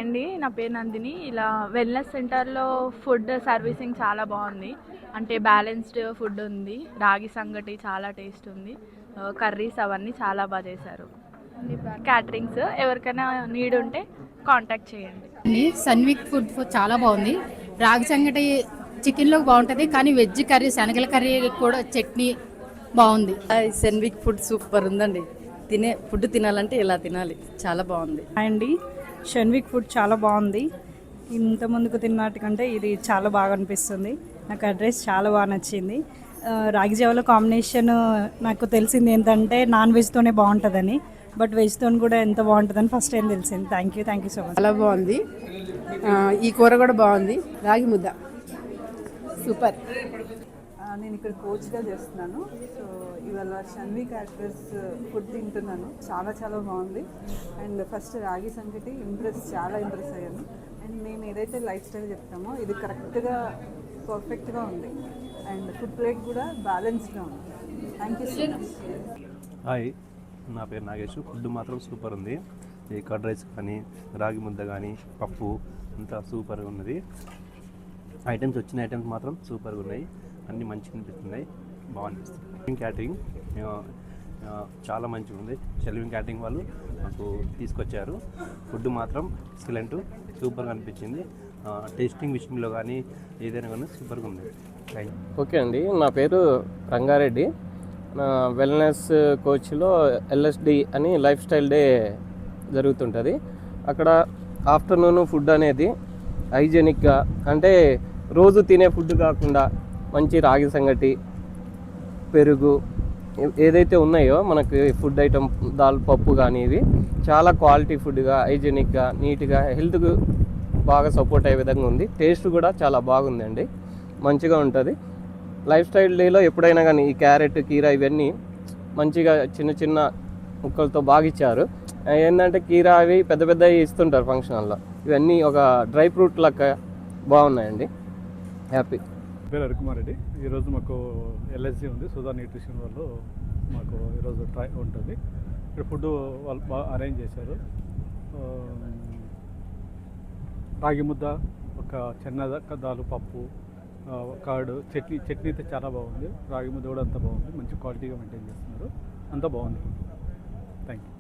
అండి, నా పేరు నందిని. ఇలా వెల్నెస్ సెంటర్లో ఫుడ్ సర్వీసింగ్ చాలా బాగుంది. అంటే బ్యాలెన్స్డ్ ఫుడ్ ఉంది. రాగి సంగటి చాలా టేస్ట్ ఉంది. కర్రీస్ అవన్నీ చాలా బాగా చేశారు. క్యాటరింగ్స్ ఎవరికైనా నీడ్ ఉంటే కాంటాక్ట్ చేయండి. సన్విక్ ఫుడ్ చాలా బాగుంది. రాగి సంగటి చికెన్లో బాగుంటుంది, కానీ వెజ్ కర్రీ శనగల కర్రీ కూడా చట్నీ బాగుంది. సన్విక్ ఫుడ్ సూపర్ ఉందండి. ఫుడ్ తినాలంటే ఇలా తినాలి, చాలా బాగుంది అండి. షన్విక్ ఫుడ్ చాలా బాగుంది. ఇంత ముందుకు తిన్నట్టుకంటే ఇది చాలా బాగా అనిపిస్తుంది. నాకు అడ్రస్ చాలా బాగా నచ్చింది. రాగి జావలో కాంబినేషన్ నాకు తెలిసింది ఏంటంటే నాన్ వెజ్తోనే బాగుంటుందని, బట్ వెజ్తో కూడా ఎంత బాగుంటుందని ఫస్ట్ టైం తెలిసింది. Thank you so much. చాలా బాగుంది. ఈ కూర కూడా బాగుంది. రాగి ముద్ద సూపర్. నేను ఇక్కడ కోచ్గా చేస్తున్నాను. సో ఇవాళ షన్విక్ యాక్టర్స్ ఫుడ్ తింటున్నాను. చాలా చాలా బాగుంది. అండ్ ఫస్ట్ రాగి సంగటి చాలా ఇంప్రెస్ అయ్యాను. అండ్ మేము ఏదైతే లైఫ్ స్టైల్ చెప్తామో ఇది కరెక్ట్గా పర్ఫెక్ట్గా ఉంది. అండ్ ఫుడ్ ప్లేట్ కూడా బ్యాలెన్స్డ్గా ఉంది. Thank you so much. Hi, నా పేరు నాగేష్. ఫుడ్ మాత్రం సూపర్ ఉంది. ఈ కర్డ్ రైస్ కానీ రాగి ముద్ద కానీ పప్పు అంతా సూపర్గా ఉన్నది. వచ్చిన ఐటమ్స్ మాత్రం సూపర్గా ఉన్నాయి. అన్నీ మంచిగా అనిపిస్తున్నాయి, బాగా అనిపిస్తుంది. క్యాటరింగ్ చాలా మంచిగా ఉంది. షెల్వింగ్ క్యాటరింగ్ వాళ్ళు మాకు తీసుకొచ్చారు. ఫుడ్ మాత్రం ఎక్సలెంట్, సూపర్గా అనిపించింది. టేస్టింగ్ విషయంలో కానీ ఏదైనా కానీ సూపర్గా ఉంది. ఓకే అండి, నా పేరు రంగారెడ్డి. నా వెల్నెస్ కోచ్లో ఎల్ఎస్డి అని లైఫ్ స్టైల్ డే జరుగుతుంటుంది. అక్కడ ఆఫ్టర్నూన్ ఫుడ్ అనేది హైజెనిక్గా, అంటే రోజు తినే ఫుడ్ కాకుండా మంచి రాగి సంగటి, పెరుగు ఏదైతే ఉన్నాయో మనకి ఫుడ్ ఐటమ్ దాల్ పప్పు కానీ ఇవి చాలా క్వాలిటీ ఫుడ్గా, హైజెనిక్గా, నీట్గా, హెల్త్కు బాగా సపోర్ట్ అయ్యే విధంగా ఉంది. టేస్ట్ కూడా చాలా బాగుందండి, మంచిగా ఉంటుంది. లైఫ్ స్టైల్ డేలో ఎప్పుడైనా కానీ ఈ క్యారెట్, కీరా ఇవన్నీ మంచిగా చిన్న చిన్న ముక్కలతో బాగా ఇచ్చారు. ఏంటంటే కీరా అవి పెద్ద పెద్దవి ఇస్తుంటారు ఫంక్షన్లో, ఇవన్నీ ఒక డ్రై ఫ్రూట్ లెక్క బాగున్నాయండి. హ్యాపీ. పేరు హరికుమార్ రెడ్డి. ఈరోజు మాకు ఎల్ఎస్జీ ఉంది, సుధా న్యూట్రిషన్ వాళ్ళు మాకు ఈరోజు ట్రై ఉంటుంది. ఇక్కడ ఫుడ్ వాళ్ళు బాగా అరేంజ్ చేశారు. రాగి ముద్ద, ఒక చిన్న దాలు పప్పు, కర్డ్, చట్నీ అయితే చాలా బాగుంది. రాగి ముద్ద కూడా అంత బాగుంది, మంచి క్వాలిటీగా మెయింటైన్ చేస్తున్నారు, అంతా బాగుంది. Thank you.